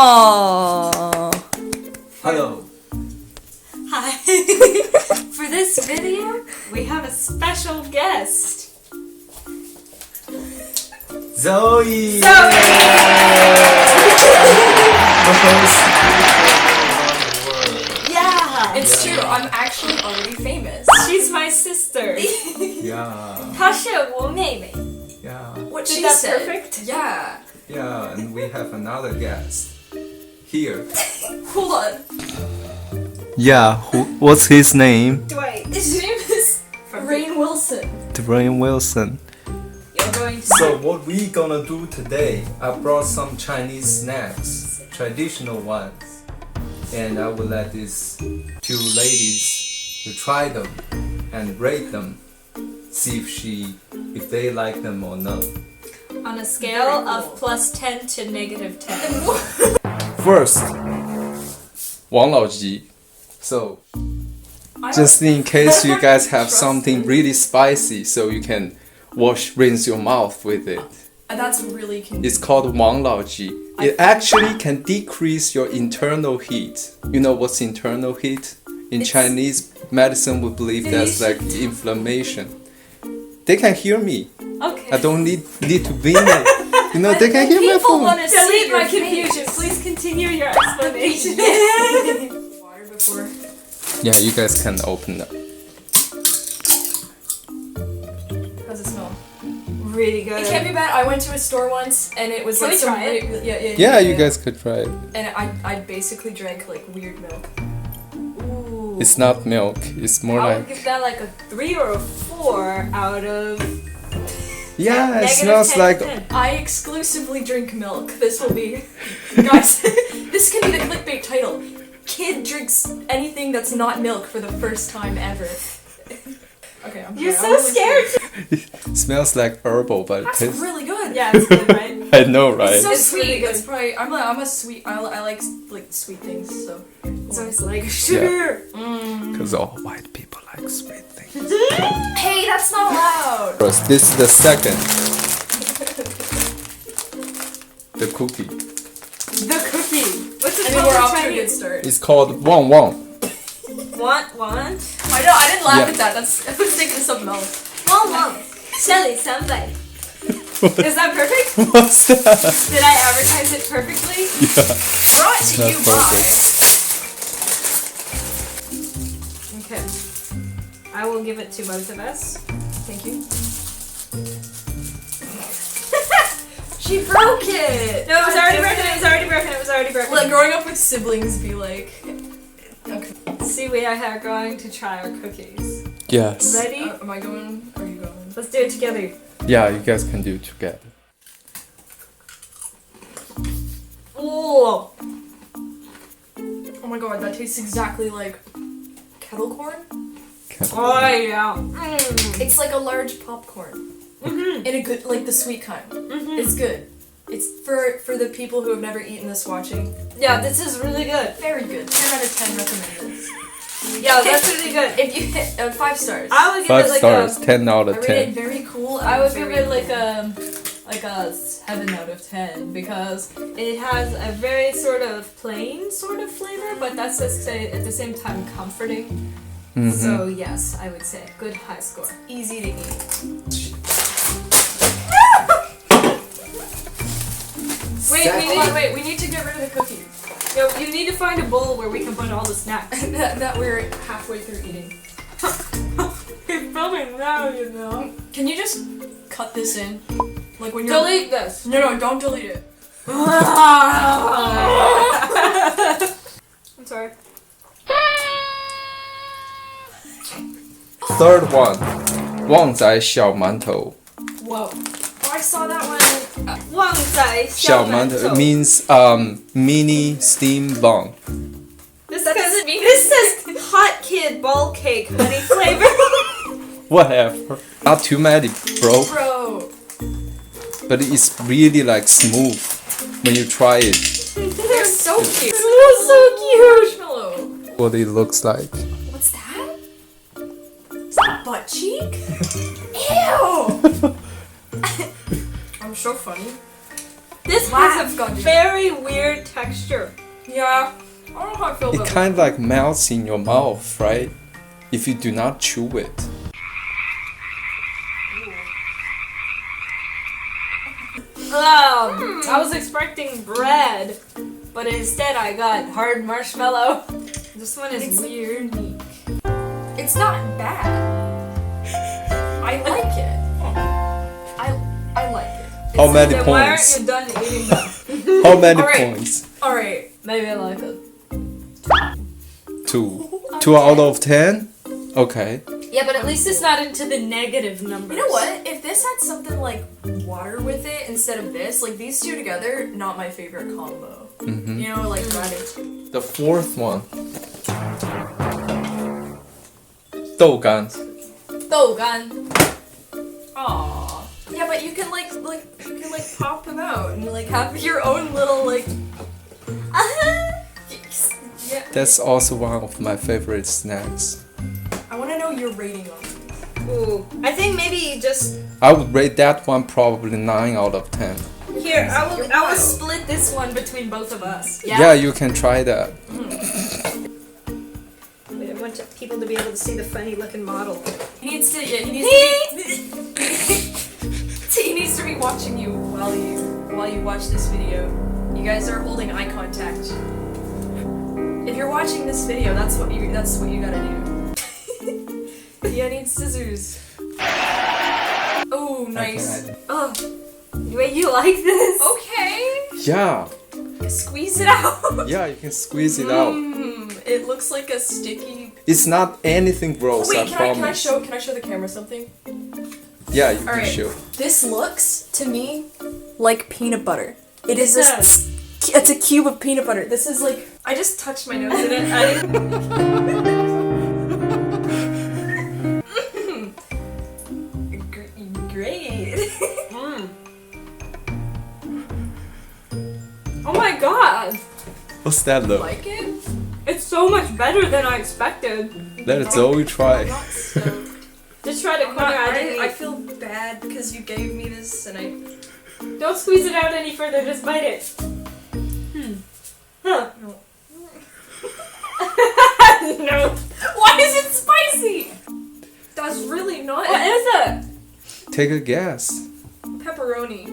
Oh. Hello. Hi. For this video, we have a special guest. Zoe. Yeah. It's true, I'm actually already famous. She's my sister. Yeah. 她是我妹妹. Yeah. What Is she that said. perfect? Yeah. Yeah. And we have another guest here. Hold on. Yeah. What's his name? Dwight. His name is Rain Wilson. Dwayne Wilson. You're going to So what we gonna do today? I brought some Chinese snacks, traditional ones, and I will let these two ladies to try them and rate them, see if they like them or not. on a scale Very of cool. +10 to -10. First, Wang Laoji. So just in case you guys have something really spicy, so you can rinse your mouth with it. That's really convenient. It's called Wang Laoji. It actually can decrease your internal heat. You know what's internal heat? In Chinese medicine, we believe that's like inflammation. They can hear me. Okay. I don't need to be it. You know, they can hear my People phone. want to see Delete your my confusion. Please continue your explanation. Water before. Yeah, you guys can open it. How's it smell? Really good. It can't be bad. I went to a store once and it was Can like we some try it? Yeah, you guys could try it. And I basically drank like weird milk. Ooh. It's not milk. It's more I would like give that like a 3 or a 4 out of. yeah. It negative smells 10 like 10. I exclusively drink milk. This will be, guys. This can be the clickbait title. Kid drinks anything that's not milk for the first time ever. Okay, I'm You're sorry, so scared. it smells like herbal, but it That's tastes. really good. Yeah, it's good, right? I know, right? It's so It's sweet. really good. It's probably I'm a sweet. I like sweet things. So. So it's like sugar. Because all white people like sweet things. Hey, that's not allowed. First, this is the second. The cookie. The cookie. What's it I mean, called we're in off to a good Chinese? start. It's called Wang Wang. Want? I know. I didn't laugh Yeah. at that. I was thinking of something else. Want. 这里300. Is that perfect? What's that? Did I advertise it perfectly? Yeah. Brought to That's you by. Okay. I will give it to both of us. Thank you. She broke it. No, it was already broken. It was already broken. It was already broken. Like growing up with siblings, be like. Okay. See, we are going to try our cookies. Yes. Ready? Am I going? Or are you going? Let's do it together. Yeah, you guys can do it together. Oh, Oh my god, that tastes exactly like kettle corn. oh yeah. It's like a large popcorn. Mhm. In a good, like the sweet kind. Mhm. It's good. It's for the people who have never eaten this watching. Yeah, this is really good. Very good. 10 out of 10 recommended. Yeah, that's really good. If you hit 5 stars. I would give 5 it like stars, a. 10 out I of rate it 10. very cool. I would give very it like cool. a 7 out of 10 because it has a very sort of plain sort of flavor, but that's just at the same time comforting. Mhm. So yes, I would say good high score. easy to eat. Wait, we need to get rid of the cookies. Yo, you need to find a bowl where we can put all the snacks. that we're halfway through eating. It's filming now, you know. Can you just cut this in? Like when you're Delete this. No, don't delete it. I'm sorry. Third one. 旺仔小馒头. Whoa. Oh, I saw that one. 旺仔小馒头 小馒头 means mini steam bun. This says hot kid ball cake honey flavor. Whatever. Not too many, bro. Bro. But it's really like smooth when you try it. They're so cute. It's so cute. Marshmallow. What it looks like. What's that? Is that butt cheek? Ew! I'm so funny. This has a very weird texture. Yeah. I don't know how I feel It about kind of like melts in your mouth, right? If you do not chew it. I was expecting bread, but instead I got hard marshmallow. This one is weird. It's not bad. I like it. I like it. How many Then why aren't points? you done eating them? How many Alright. points? Alright. Maybe I like it. 2. 2 out of 10? Okay. Yeah, but at least it's not into the negative numbers. You know what? If this had something like water with it instead of this, like these two together, not my favorite combo. Mm-hmm. You know, like rabbit. The fourth one. 豆干. Aww. Yeah, but you can like pop them out and like have your own little like. Yeah. That's also one of my favorite snacks. I want to know your rating on these. Ooh, I think maybe just I would rate that one probably 9 out of 10. here. I will split this one between both of us. Yeah, you can try that. I want people to be able to see the funny looking model. He needs to. Yeah, he needs to be watching you while you watch this video. You guys are holding eye contact. If you're watching this video, that's what you gotta do. Yeah, I need scissors. Oh, nice. Oh, wait, you like this? Okay. Yeah, Squeeze it out. yeah, you can squeeze it out. It looks like a sticky. It's not anything gross, Wait, I can I promise. show the camera something? Yeah, you can Alright. show. This looks to me like peanut butter. It is It this. It's a cube of peanut butter. This is like. I just touched my nose in it. I Great. Oh my god, What's that though? Like it? it's so much better than I expected. Let Zoe try. I'm not stoked. Just try to I'm corner. not- I didn't I eat. feel bad because you gave me this and I. Don't squeeze it out any further. Just bite it. Huh? No. No. Why is it spicy? That's really not. What is it? Take a guess. Pepperoni.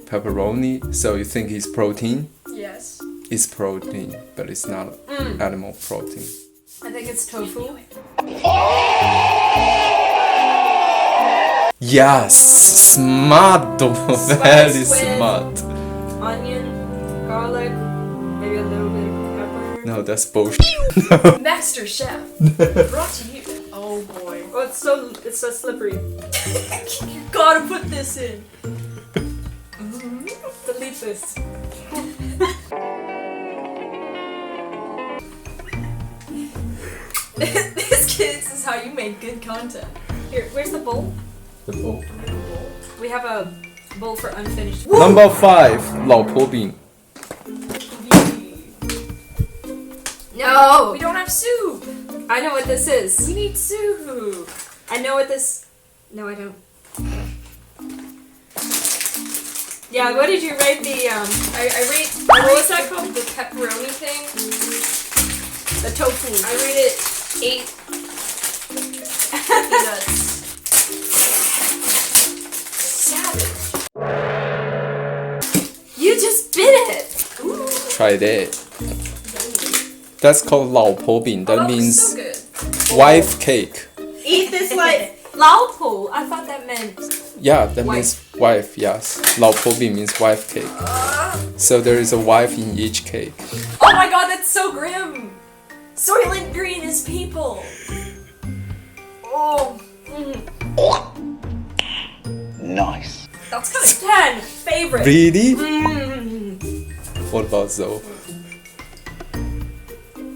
Pepperoni, so you think it's protein? Yes. It's protein, but it's not animal protein. I think it's tofu. Yes, smart, very Spice with- smart. Onion, garlic, maybe a little bit of pepper. No, that's bullshit. Master Chef. Brought to you. Oh boy. Oh, it's so slippery. You gotta put this in. Delete this. This is how you make good content. Here, where's the bowl? The bowl. We have a bowl for unfinished. Number 5, 老婆饼. No! We don't have soup. I know what this is. We need soup. I know what this. No, I don't. Yeah, what did you rate the I rate. What was that called? The pepperoni thing. the tofu? I rate it 8 peanuts. Savage. You just bit it. Ooh. Try that. That's called 老婆饼. That Oh, means so good. wife cake. Eat this like Laopo. I thought that meant. Yeah, that means wife, yes. 老婆饼 means wife cake. So there is a wife in each cake. Oh my god, that's so grim. Soylent Green is people. Oh. Nice. That's kind of 10 favorite. Really? Mm. What about Zoe?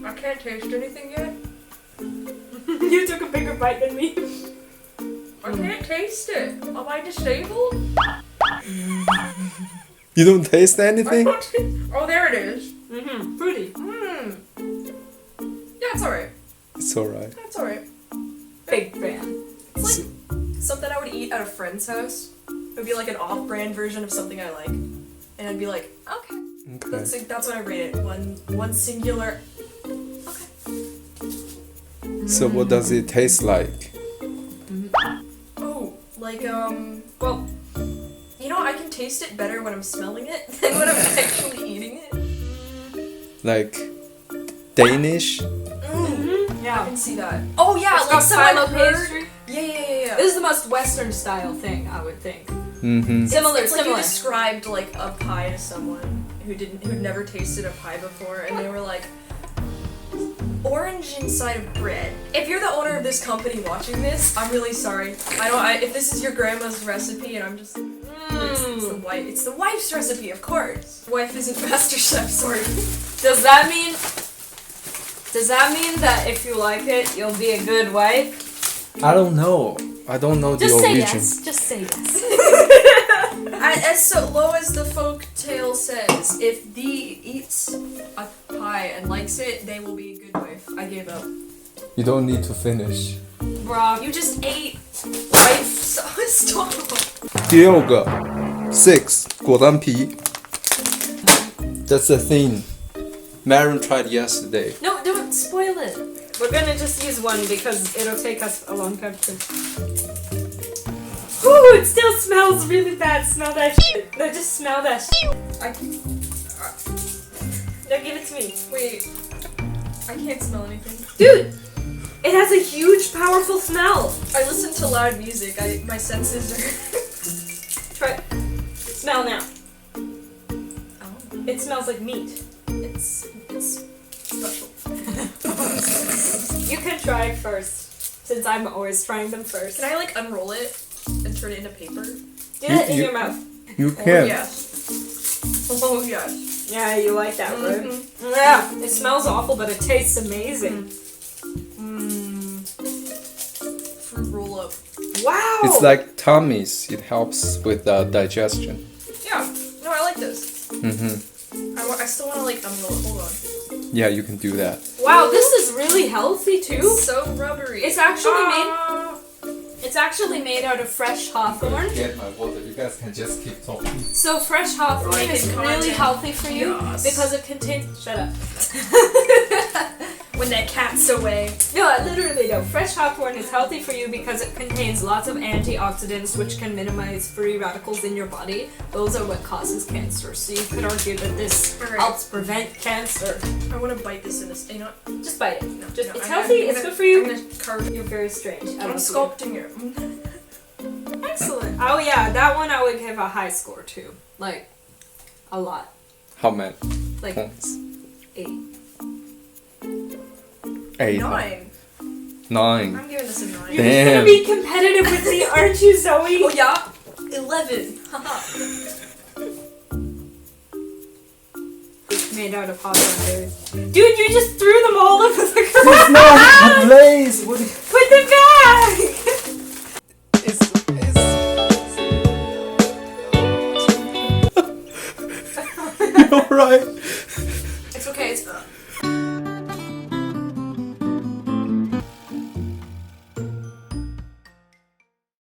I can't taste anything yet. You took a bigger bite than me. I can't taste it. Am I disabled? You don't taste I anything? don't oh, there it is. Fruity. Yeah, it's alright. It's alright. It's alright. Big fan. It's like something I would eat at a friend's house. It would be like an off-brand version of something I like. and I'd be like, okay. Okay. That's what I rate it. One singular. Okay. So what does it taste like? Oh, like well, you know, I can taste it better when I'm smelling it than when I'm actually eating it. Like Danish? I Yeah. can see that. Oh yeah, It's like got someone phyllo heard. pastry. Yeah. This is the most Western style thing, I would think. Mm-hmm. Similar, It's like you similar. described like a pie to someone who'd never tasted a pie before, and they were like, orange inside of bread. If you're the owner of this company watching this, I'm really sorry. If this is your grandma's recipe, and I'm just. It's the wife's recipe, of course. Wife isn't master chef, sorry. Does that mean that if you like it, you'll be a good wife? I don't know. I don't know the Just say origin. yes. Just say yes. As so low as the folk tale says, if thee eats a pie and likes it, they will be a good wife. I gave up. You don't need to finish. Bruh. You just ate wife, so stop. 第六个 6果丹皮 That's the thing Maren tried yesterday. No, don't spoil it. We're gonna just use one because it'll take us a long time to. Ooh, it still smells really bad. Smell that shit. No, just smell that shit. No, give it to me. Wait, I can't smell anything. Dude, it has a huge, powerful smell. I listen to loud music. My senses are. Try it. Smell now. Oh, It smells like meat. it's special. You can try it first, since I'm always trying them first. Can I like unroll it and turn it into paper? Do that in You- your mouth. You Oh can. yes. Oh yes. Yeah, you like that, right? Mhm. Yeah, it smells awful, but it tastes amazing. Fruit roll up. Wow! It's like tummies. It helps with digestion. Yeah. No, I like this. Mm-hmm. I still want to like unroll it. Hold on. Yeah, you can do that. Wow, this is really healthy too. So rubbery. It's actually It's actually made out of fresh hawthorn. Get my water. You guys can just keep talking. So fresh hawthorn Right, is it's really content. healthy for you Yes. because it contains. Shut up. When that cat's away. No, literally though. Fresh hawthorn is healthy for you because it contains lots of antioxidants which can minimize free radicals in your body. Those are what causes cancer. So you could argue that this Alright. helps prevent cancer. I want to bite this in this. You know what? Just bite it. No, Just, no, it's I'm healthy. gonna- It's good for you. I'm gonna carve. You're very strange. I I'm love you. sculpting it. Excellent. Oh yeah, that one I would give a high score to. Like, a lot. How many Like points? 8. 8. 9. 9. I'm giving this a 9. You're just gonna be competitive with me, aren't you, Zoe? Oh yeah. 11. Haha. Made out of hawthorn berries. Dude, you just threw them all over the It's ground. not a blaze. What is Put them back. You're right. It's okay. It's